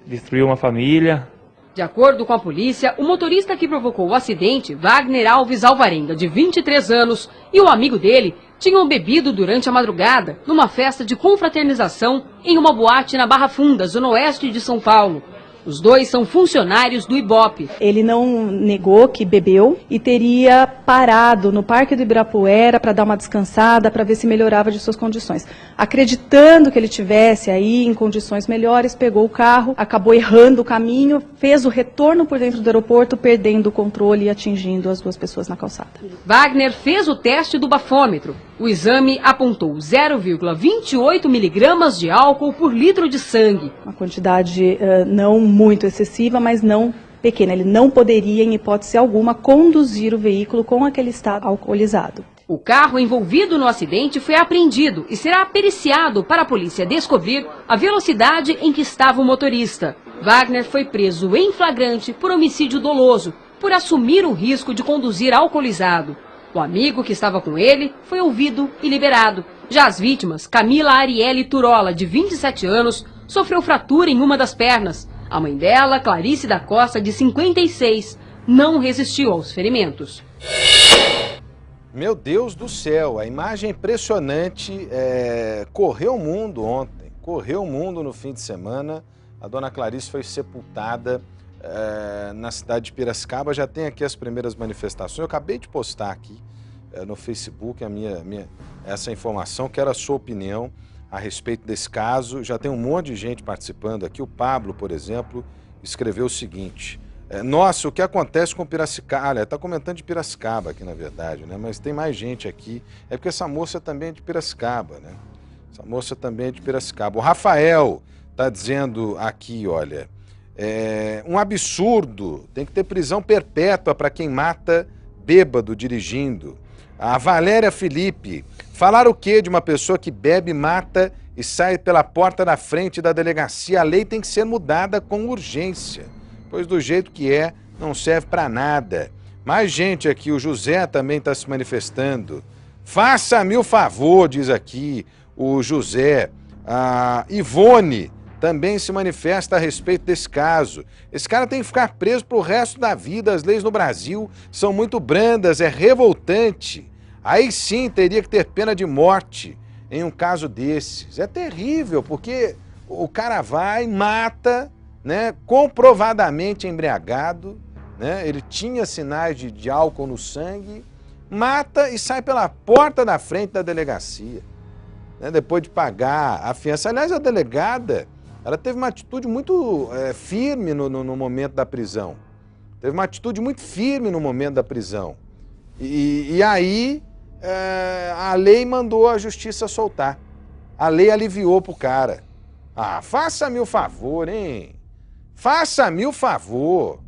Speaker 10: destruiu uma família.
Speaker 9: De acordo com a polícia, o motorista que provocou o acidente, Wagner Alves Alvarenga, de 23 anos, e o amigo dele tinham bebido durante a madrugada numa festa de confraternização em uma boate na Barra Funda, zona oeste de São Paulo. Os dois são funcionários do Ibope.
Speaker 11: Ele não negou que bebeu e teria parado no Parque do Ibirapuera para dar uma descansada, para ver se melhorava de suas condições. Acreditando que ele tivesse aí em condições melhores, pegou o carro, acabou errando o caminho, fez o retorno por dentro do aeroporto, perdendo o controle e atingindo as duas pessoas na calçada.
Speaker 9: Wagner fez o teste do bafômetro. O exame apontou 0,28 miligramas de álcool por litro de sangue.
Speaker 11: Uma quantidade não muito excessiva, mas não pequena. Ele não poderia, em hipótese alguma, conduzir o veículo com aquele estado alcoolizado.
Speaker 9: O carro envolvido no acidente foi apreendido e será periciado para a polícia descobrir a velocidade em que estava o motorista. Wagner foi preso em flagrante por homicídio doloso, por assumir o risco de conduzir alcoolizado. O amigo que estava com ele foi ouvido e liberado. Já as vítimas, Camila Arielle Turola, de 27 anos, sofreu fratura em uma das pernas. A mãe dela, Clarice da Costa, de 56, não resistiu aos ferimentos.
Speaker 1: Meu Deus do céu, a imagem impressionante correu o mundo ontem, correu o mundo no fim de semana. A dona Clarice foi sepultada na cidade de Piracicaba. Já tem aqui as primeiras manifestações. Eu acabei de postar aqui no Facebook essa informação. Quero a sua opinião a respeito desse caso. Já tem um monte de gente participando aqui. O Pablo, por exemplo, escreveu o seguinte: nossa, o que acontece com Piracicaba? Olha, está comentando de Piracicaba aqui, na verdade, né? Mas tem mais gente aqui. É porque essa moça também é de Piracicaba, né? Essa moça também é de Piracicaba. O Rafael está dizendo aqui, olha, um absurdo, tem que ter prisão perpétua para quem mata bêbado dirigindo. A Valéria Felipe, falar o quê de uma pessoa que bebe, mata e sai pela porta da frente da delegacia? A lei tem que ser mudada com urgência, pois do jeito que não serve para nada. Mais gente aqui, o José também está se manifestando. Faça-me o favor, diz aqui o José. A Ivone também se manifesta a respeito desse caso. Esse cara tem que ficar preso pro resto da vida. As leis no Brasil são muito brandas, é revoltante. Aí sim teria que ter pena de morte em um caso desses. É terrível, porque o cara vai, mata, né, comprovadamente embriagado, né, ele tinha sinais de álcool no sangue, mata e sai pela porta da frente da delegacia, né, depois de pagar a fiança. Aliás, a delegada, ela teve uma atitude muito firme no momento da prisão. Teve uma atitude muito firme no momento da prisão. E aí a lei mandou a justiça soltar. A lei aliviou pro cara. Ah, faça-me o favor, hein? Faça-me o favor.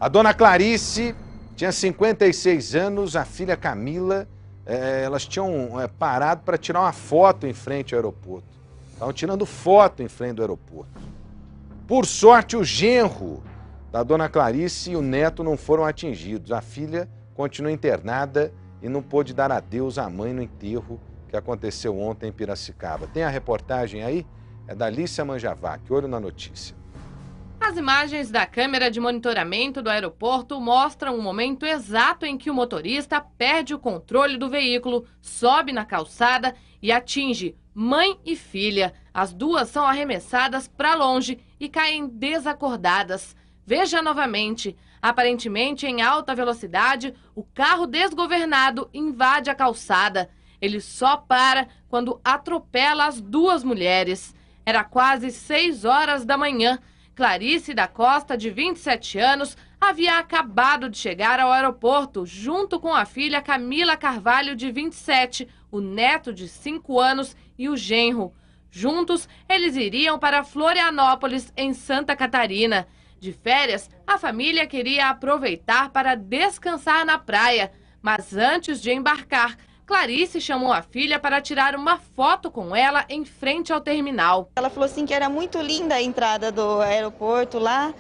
Speaker 1: A dona Clarice tinha 56 anos, a filha Camila, elas tinham parado para tirar uma foto em frente ao aeroporto. Estavam tirando foto em frente do aeroporto. Por sorte, o genro da dona Clarice e o neto não foram atingidos. A filha continua internada e não pôde dar adeus à mãe no enterro que aconteceu ontem em Piracicaba. Tem a reportagem aí? É da Alicia Manjavac. Olho na notícia.
Speaker 3: As imagens da câmera de monitoramento do aeroporto mostram o momento exato em que o motorista perde o controle do veículo, sobe na calçada e atinge mãe e filha. As duas são arremessadas para longe e caem desacordadas. Veja novamente. Aparentemente em alta velocidade, o carro desgovernado invade a calçada. Ele só para quando atropela as duas mulheres. Era quase 6 horas da manhã. Clarice da Costa, de 27 anos, havia acabado de chegar ao aeroporto junto com a filha Camila Carvalho, de 27, o neto de 5 anos e o genro. Juntos, eles iriam para Florianópolis, em Santa Catarina. De férias, a família queria aproveitar para descansar na praia, mas antes de embarcar, Clarice chamou a filha para tirar uma foto com ela em frente ao terminal.
Speaker 12: Ela falou assim que era muito linda a entrada do aeroporto lá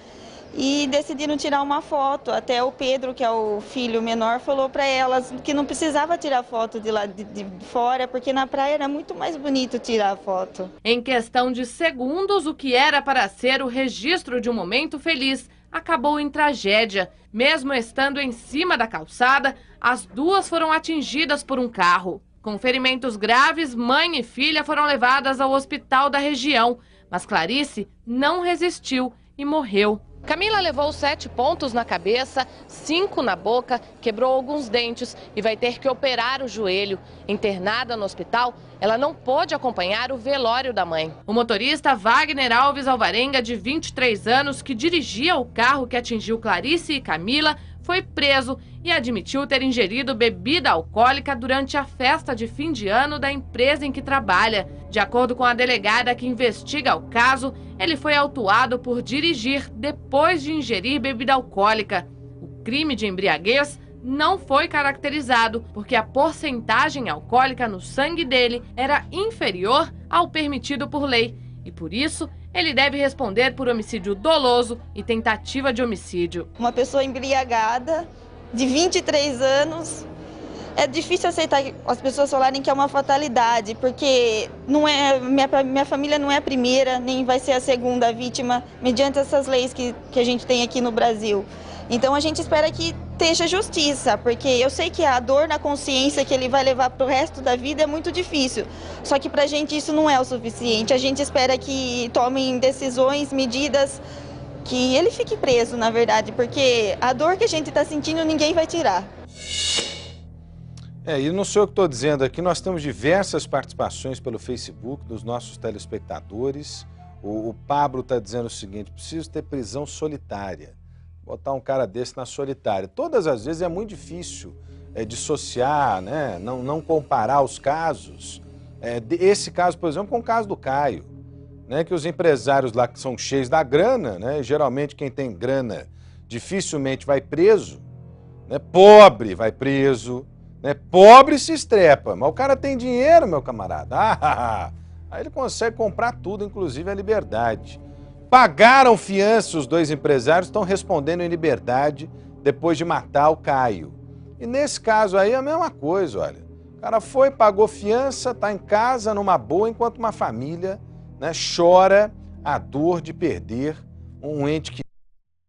Speaker 12: e decidiram tirar uma foto. Até o Pedro, que é o filho menor, falou para elas que não precisava tirar foto de lá de fora, porque na praia era muito mais bonito tirar a foto.
Speaker 3: Em questão de segundos, o que era para ser o registro de um momento feliz acabou em tragédia. Mesmo estando em cima da calçada, as duas foram atingidas por um carro. Com ferimentos graves, mãe e filha foram levadas ao hospital da região, mas Clarice não resistiu e morreu. Camila levou 7 pontos na cabeça, 5 na boca, quebrou alguns dentes e vai ter que operar o joelho. Internada no hospital, ela não pôde acompanhar o velório da mãe. O motorista Wagner Alves Alvarenga, de 23 anos, que dirigia o carro que atingiu Clarice e Camila, foi preso e admitiu ter ingerido bebida alcoólica durante a festa de fim de ano da empresa em que trabalha. De acordo com a delegada que investiga o caso, ele foi autuado por dirigir depois de ingerir bebida alcoólica. O crime de embriaguez não foi caracterizado, porque a porcentagem alcoólica no sangue dele era inferior ao permitido por lei. E por isso, ele deve responder por homicídio doloso e tentativa de homicídio.
Speaker 12: Uma pessoa embriagada, de 23 anos, é difícil aceitar as pessoas falarem que é uma fatalidade, porque não é, minha família não é a primeira, nem vai ser a segunda vítima, mediante essas leis que a gente tem aqui no Brasil. Então a gente espera que esteja justiça, porque eu sei que a dor na consciência que ele vai levar para o resto da vida é muito difícil. Só que para a gente isso não é o suficiente. A gente espera que tomem decisões, medidas, que ele fique preso, na verdade, porque a dor que a gente está sentindo ninguém vai tirar.
Speaker 1: E não sou eu que estou dizendo aqui, nós temos diversas participações pelo Facebook dos nossos telespectadores. O Pablo está dizendo o seguinte: preciso ter prisão solitária. Botar um cara desse na solitária. Todas as vezes é muito difícil dissociar, né? Não comparar os casos. Esse caso, por exemplo, com o caso do Caio, né? Que os empresários lá que são cheios da grana, né? Geralmente quem tem grana dificilmente vai preso, né? Pobre vai preso, né? Pobre se estrepa, mas o cara tem dinheiro, meu camarada. Aí ele consegue comprar tudo, inclusive a liberdade. Pagaram fiança, os dois empresários estão respondendo em liberdade depois de matar o Caio. E nesse caso aí é a mesma coisa, olha. O cara foi, pagou fiança, está em casa numa boa, enquanto uma família, né, chora a dor de perder um ente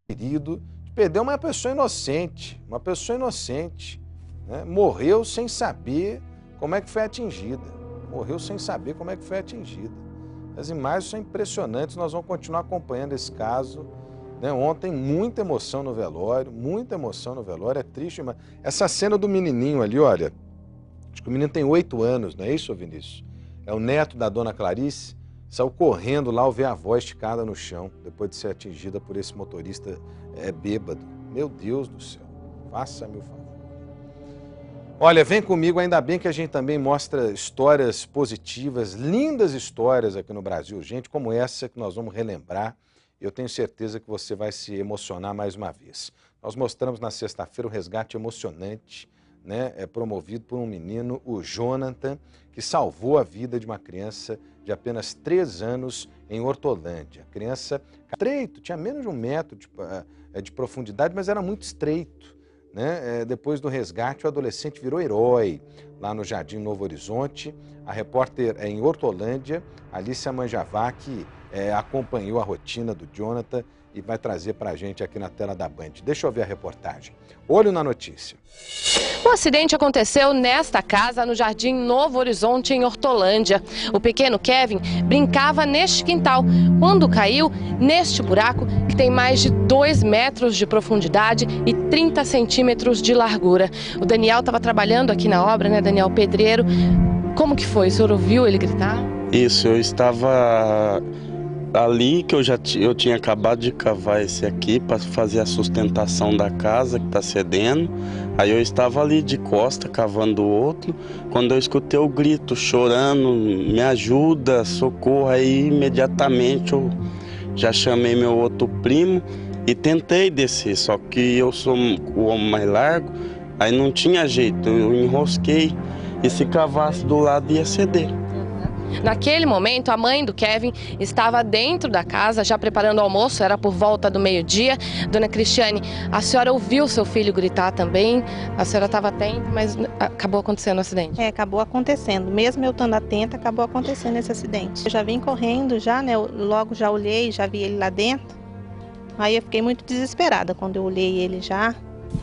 Speaker 1: querido, de perder uma pessoa inocente, né? Morreu sem saber como é que foi atingida. As imagens são impressionantes, nós vamos continuar acompanhando esse caso, né? Ontem, muita emoção no velório, é triste. Mas essa cena do menininho ali, olha, acho que o menino tem 8 anos, não é isso, Vinícius? É o neto da dona Clarice, saiu correndo lá ao ver a avó esticada no chão, depois de ser atingida por esse motorista bêbado. Meu Deus do céu, faça-me o favor. Olha, vem comigo, ainda bem que a gente também mostra histórias positivas, lindas histórias aqui no Brasil, gente, como essa que nós vamos relembrar. Eu tenho certeza que você vai se emocionar mais uma vez. Nós mostramos na sexta-feira um resgate emocionante, né, promovido por um menino, o Jonathan, que salvou a vida de uma criança de apenas 3 anos em Hortolândia. A criança estreito, tinha menos de 1 metro de profundidade, mas era muito estreito. Né? Depois do resgate, o adolescente virou herói lá no Jardim Novo Horizonte. A repórter em Hortolândia, Alicia Manjavac, acompanhou a rotina do Jonathan e vai trazer para a gente aqui na tela da Band. Deixa eu ver a reportagem. Olho na notícia.
Speaker 3: O acidente aconteceu nesta casa, no Jardim Novo Horizonte, em Hortolândia. O pequeno Kevin brincava neste quintal, quando caiu neste buraco, que tem mais de 2 metros de profundidade e 30 centímetros de largura. O Daniel estava trabalhando aqui na obra, né, Daniel Pedreiro? Como que foi? O senhor ouviu ele gritar?
Speaker 13: Isso, eu estava ali, que eu tinha acabado de cavar esse aqui para fazer a sustentação da casa que está cedendo. Aí eu estava ali de costa cavando o outro, quando eu escutei o grito, chorando, me ajuda, socorro. Aí imediatamente eu já chamei meu outro primo e tentei descer, só que eu sou o homem mais largo, aí não tinha jeito, eu enrosquei e se cavasse do lado ia ceder.
Speaker 3: Naquele momento, a mãe do Kevin estava dentro da casa, já preparando o almoço, era por volta do meio-dia. Dona Cristiane, a senhora ouviu seu filho gritar também? A senhora estava atenta, mas acabou acontecendo o acidente?
Speaker 14: Acabou acontecendo. Mesmo eu estando atenta, acabou acontecendo esse acidente. Eu já vim correndo, né? Logo já olhei, já vi ele lá dentro. Aí eu fiquei muito desesperada quando eu olhei ele já.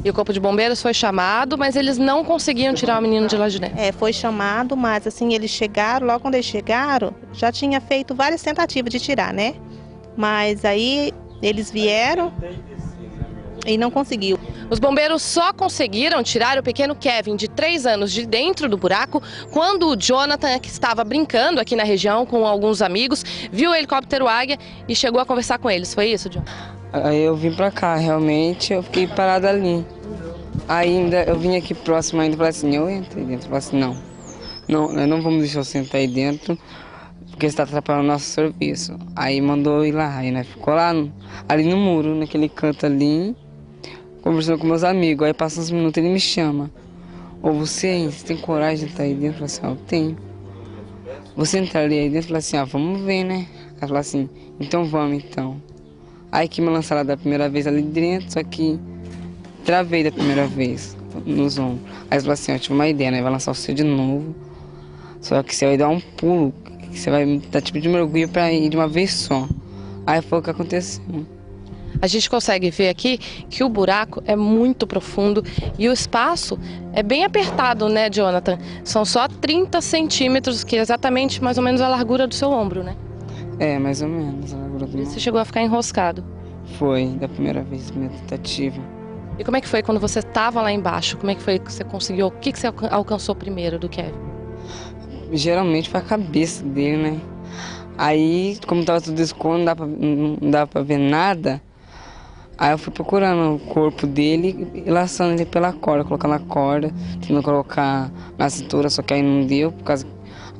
Speaker 3: E o Corpo de Bombeiros foi chamado, mas eles não conseguiam tirar o menino de lá de dentro.
Speaker 14: Foi chamado, mas assim, eles chegaram, logo quando eles chegaram, já tinha feito várias tentativas de tirar, né? Mas aí eles vieram e não conseguiu.
Speaker 3: Os bombeiros só conseguiram tirar o pequeno Kevin, de 3 anos, de dentro do buraco, quando o Jonathan, que estava brincando aqui na região com alguns amigos, viu o helicóptero Águia e chegou a conversar com eles. Foi isso, Jonathan?
Speaker 15: Aí eu vim pra cá, realmente, eu fiquei parada ali. Ainda, eu vim aqui próximo ainda e falei assim, eu entrei dentro, eu falei assim, não vamos deixar eu sentar aí dentro, porque você está atrapalhando o nosso serviço. Aí mandou eu ir lá, aí nós ficou lá, ali no muro, naquele canto ali, conversando com meus amigos. Aí passa uns minutos ele me chama. Ou você tem coragem de estar aí dentro? Eu falei assim, eu tenho. Você entraria aí dentro? Eu falei assim, vamos ver, né? Ela falou assim, então vamos então. Aí que me lançaram da primeira vez ali dentro, só que travei da primeira vez nos ombros. Aí ela falou assim, eu tive uma ideia, né? Vai lançar você de novo. Só que você vai dar um pulo, que você vai dar tipo de mergulho pra ir de uma vez só. Aí foi o que aconteceu.
Speaker 3: A gente consegue ver aqui que o buraco é muito profundo e o espaço é bem apertado, né, Jonathan? São só 30 centímetros, que é exatamente mais ou menos a largura do seu ombro, né?
Speaker 15: É, mais ou menos a largura do meu.
Speaker 3: Você chegou a ficar enroscado?
Speaker 15: Foi, da primeira vez, minha tentativa.
Speaker 3: E como é que foi quando você estava lá embaixo? Como é que foi que você conseguiu? O que você alcançou primeiro do Kevin?
Speaker 15: Geralmente foi a cabeça dele, né? Aí, como tava tudo escuro, não dava pra ver nada. Aí eu fui procurando o corpo dele e laçando ele pela corda, colocando a corda, tentando colocar na cintura, só que aí não deu, por causa...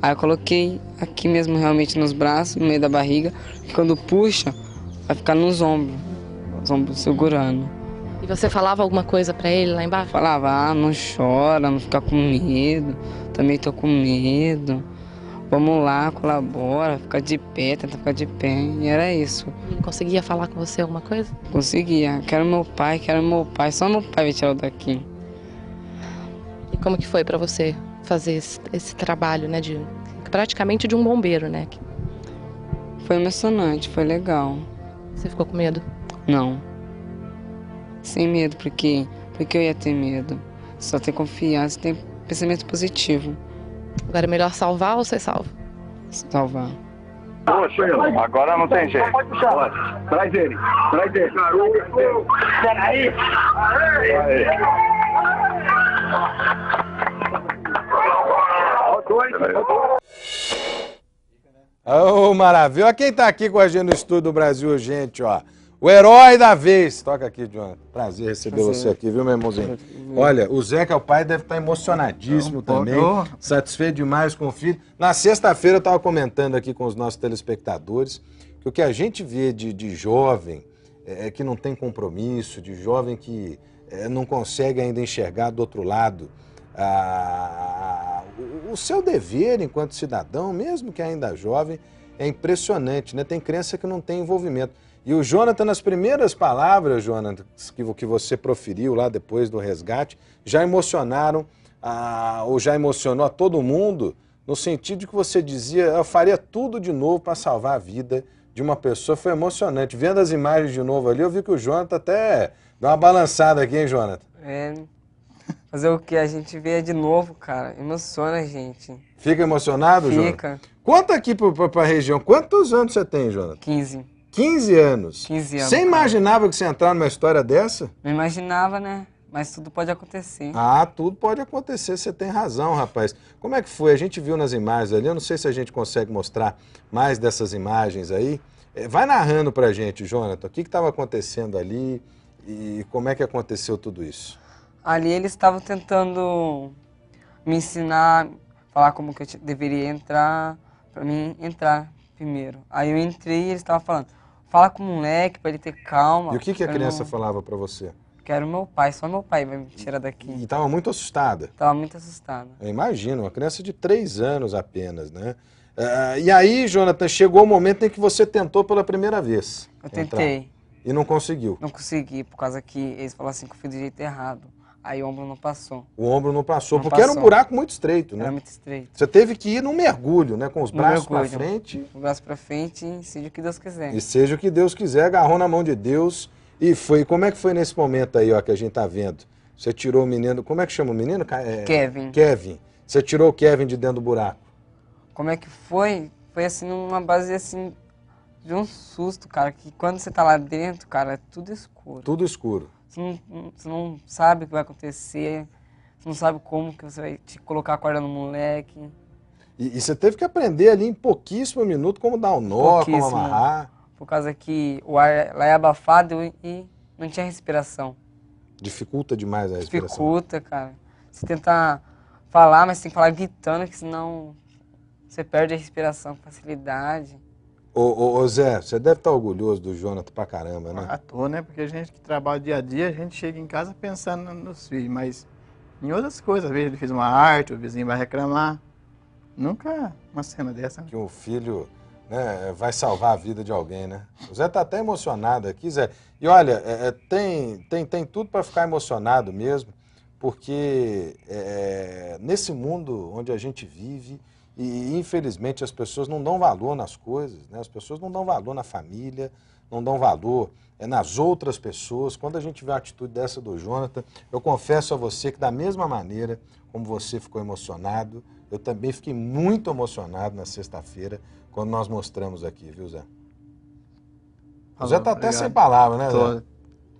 Speaker 15: Aí eu coloquei aqui mesmo, realmente nos braços, no meio da barriga, que quando puxa, vai ficar nos ombros, os ombros segurando.
Speaker 3: E você falava alguma coisa pra ele lá embaixo?
Speaker 15: Falava, não chora, não fica com medo, também tô com medo. Vamos lá, colabora, fica de pé, tenta ficar de pé. E era isso.
Speaker 3: Ele conseguia falar com você alguma coisa?
Speaker 15: Conseguia. Quero meu pai, só meu pai vai tirar eu daqui.
Speaker 3: E como que foi pra você fazer esse trabalho, né, praticamente de um bombeiro, né?
Speaker 15: Foi emocionante, foi legal.
Speaker 3: Você ficou com medo?
Speaker 15: Não. Sem medo, porque eu ia ter medo. Só ter confiança, ter pensamento positivo.
Speaker 3: Agora é melhor salvar ou ser salvo?
Speaker 15: Salvar.
Speaker 16: Poxa, agora não tem jeito. Pode puxar. Traz ele. Peraí.
Speaker 1: Ô, maravilha. Quem tá aqui com a gente no Estúdio do Brasil Urgente, ó. O herói da vez. Toca aqui, Jonathan. Prazer receber você aqui, viu, meu irmãozinho? Olha, o Zé, que é o pai, deve estar emocionadíssimo também. Satisfeito demais com o filho. Na sexta-feira eu estava comentando aqui com os nossos telespectadores que o que a gente vê de jovem que não tem compromisso, de jovem que não consegue ainda enxergar do outro lado o seu dever enquanto cidadão, mesmo que ainda jovem, é impressionante, né? Tem criança que não tem envolvimento. E o Jonathan, nas primeiras palavras, Jonathan, que você proferiu lá depois do resgate, já emocionaram, ou já emocionou a todo mundo, no sentido de que você dizia, eu faria tudo de novo para salvar a vida de uma pessoa. Foi emocionante. Vendo as imagens de novo ali, eu vi que o Jonathan até deu uma balançada aqui, hein, Jonathan?
Speaker 15: Fazer o que a gente vê de novo, cara, emociona a gente.
Speaker 1: Fica emocionado, Jonathan?
Speaker 15: Fica.
Speaker 1: Conta aqui pra região, quantos anos você tem, Jonathan?
Speaker 15: 15.
Speaker 1: 15 anos.
Speaker 15: 15 anos.
Speaker 1: Você imaginava que você ia entrar numa história dessa?
Speaker 15: Não imaginava, né? Mas tudo pode acontecer.
Speaker 1: Tudo pode acontecer, você tem razão, rapaz. Como é que foi? A gente viu nas imagens ali, eu não sei se a gente consegue mostrar mais dessas imagens aí. Vai narrando pra gente, Jonathan, o que estava acontecendo ali e como é que aconteceu tudo isso?
Speaker 15: Ali eles estavam tentando me ensinar, falar como que eu deveria entrar, pra mim entrar primeiro. Aí eu entrei e eles estavam falando, fala com o moleque pra ele ter calma.
Speaker 1: E o que a criança falava pra você?
Speaker 15: Quero meu pai, só meu pai vai me tirar daqui.
Speaker 1: E estava muito assustada?
Speaker 15: Estava muito assustada.
Speaker 1: Eu imagino, uma criança de 3 anos apenas, né? E aí, Jonathan, chegou o momento em que você tentou pela primeira vez.
Speaker 15: Eu tentei.
Speaker 1: E não conseguiu?
Speaker 15: Não consegui, por causa que eles falaram assim que eu fui do jeito errado. Aí o ombro não passou.
Speaker 1: O ombro não passou, porque era um buraco muito estreito, né?
Speaker 15: Era muito estreito.
Speaker 1: Você teve que ir num mergulho, né? Com os braços pra frente.
Speaker 15: Com os braços pra frente e seja o que Deus quiser.
Speaker 1: E seja o que Deus quiser, agarrou na mão de Deus e foi. Como é que foi nesse momento aí, ó, que a gente tá vendo? Você tirou o menino, como é que chama o menino?
Speaker 15: Kevin.
Speaker 1: Kevin. Você tirou o Kevin de dentro do buraco.
Speaker 15: Como é que foi? Foi assim, numa base assim, de um susto, cara, que quando você tá lá dentro, cara, é tudo escuro.
Speaker 1: Tudo escuro.
Speaker 15: Você não sabe o que vai acontecer, você não sabe como que você vai te colocar a corda no moleque.
Speaker 1: E você teve que aprender ali em pouquíssimo minuto como dar um nó, como amarrar.
Speaker 15: Por causa que o ar lá é abafado e não tinha respiração.
Speaker 1: Dificulta demais a respiração.
Speaker 15: Dificulta, cara. Você tenta falar, mas tem que falar gritando, que senão você perde a respiração com facilidade.
Speaker 1: Ô Zé, você deve estar orgulhoso do Jonathan pra caramba, né?
Speaker 17: Ah, tô, né? Porque a gente que trabalha dia a dia, a gente chega em casa pensando nos filhos, mas em outras coisas. Às vezes ele fez uma arte, o vizinho vai reclamar. Nunca uma cena dessa.
Speaker 1: Que um filho, né, vai salvar a vida de alguém, né? O Zé tá até emocionado aqui, Zé. E olha, tem tudo para ficar emocionado mesmo, porque nesse mundo onde a gente vive, e infelizmente as pessoas não dão valor nas coisas, né? As pessoas não dão valor na família, não dão valor nas outras pessoas. Quando a gente vê a atitude dessa do Jonathan, eu confesso a você que da mesma maneira como você ficou emocionado, eu também fiquei muito emocionado na sexta-feira, quando nós mostramos aqui, viu, Zé? O Zé tá até sem palavras, né, Zé?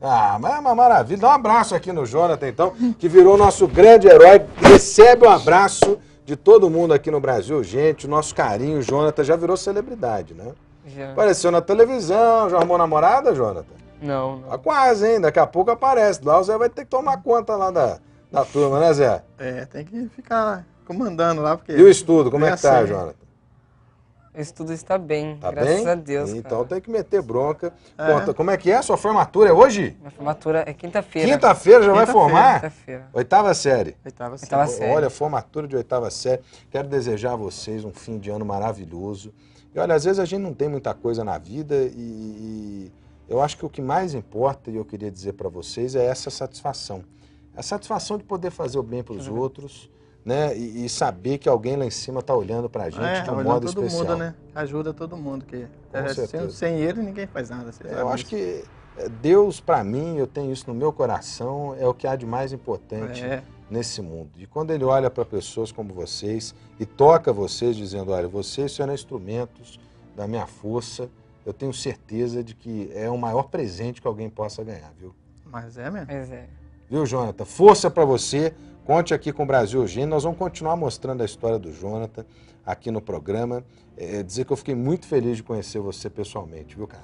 Speaker 1: Ah, mas é uma maravilha. Dá um abraço aqui no Jonathan, então, que virou nosso grande herói. Recebe um abraço de todo mundo aqui no Brasil, gente. O nosso carinho, o Jonathan já virou celebridade, né?
Speaker 15: Já.
Speaker 1: Apareceu na televisão, já arrumou namorada, Jonathan?
Speaker 15: Não.
Speaker 1: Tá quase, hein? Daqui a pouco aparece. Lá o Zé vai ter que tomar conta lá da turma, né, Zé?
Speaker 17: Tem que ficar comandando lá, porque...
Speaker 1: E o estudo, como é que tá, Jonathan?
Speaker 15: O estudo está bem,
Speaker 1: Tá
Speaker 15: graças
Speaker 1: bem?
Speaker 15: a Deus.
Speaker 1: Então
Speaker 15: cara.
Speaker 1: tem que meter bronca. Conta, como é que é? Sua formatura é hoje?
Speaker 15: Minha formatura é quinta-feira.
Speaker 1: Quinta-feira já vai formar?
Speaker 15: Quinta-feira.
Speaker 1: Oitava série.
Speaker 17: Oitava
Speaker 15: série.
Speaker 1: Olha, formatura de oitava série. Quero desejar a vocês um fim de ano maravilhoso. E olha, às vezes a gente não tem muita coisa na vida e eu acho que o que mais importa, e eu queria dizer para vocês, é essa satisfação. A satisfação de poder fazer o bem para os outros, né? E saber que alguém lá em cima está olhando para a gente de um modo
Speaker 17: todo
Speaker 1: especial.
Speaker 17: mundo, né? Ajuda todo mundo, que sem ele ninguém faz nada.
Speaker 1: Eu acho que Deus, para mim, eu tenho isso no meu coração, é o que há de mais importante nesse mundo. E quando ele olha para pessoas como vocês e toca vocês dizendo, olha, vocês serão instrumentos da minha força, eu tenho certeza de que é o maior presente que alguém possa ganhar, viu?
Speaker 17: Mas é mesmo.
Speaker 15: Mas é.
Speaker 1: Viu, Jonathan? Força para você. Conte aqui com o Brasil Urgente. Nós vamos continuar mostrando a história do Jonathan aqui no programa. Dizer que eu fiquei muito feliz de conhecer você pessoalmente, viu, cara?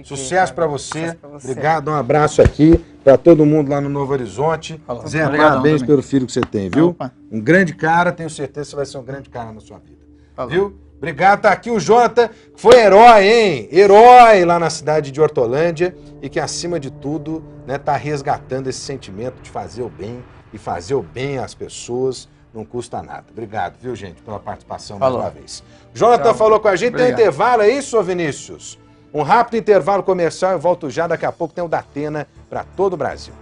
Speaker 1: Sucesso para você. Obrigado, um abraço aqui para todo mundo lá no Novo Horizonte. Zé, parabéns pelo filho que você tem, viu?
Speaker 17: Opa.
Speaker 1: Um grande cara, tenho certeza que você vai ser um grande cara na sua vida. Viu? Obrigado, tá aqui o Jonathan, que foi herói, hein? Herói lá na cidade de Hortolândia e que, acima de tudo, né, tá resgatando esse sentimento de fazer o bem e fazer o bem às pessoas não custa nada. Obrigado, viu, gente, pela participação mais uma vez. Jonathan falou com a gente, tem um intervalo aí, senhor Vinícius? Um rápido intervalo comercial, eu volto já, daqui a pouco tem o Datena para todo o Brasil.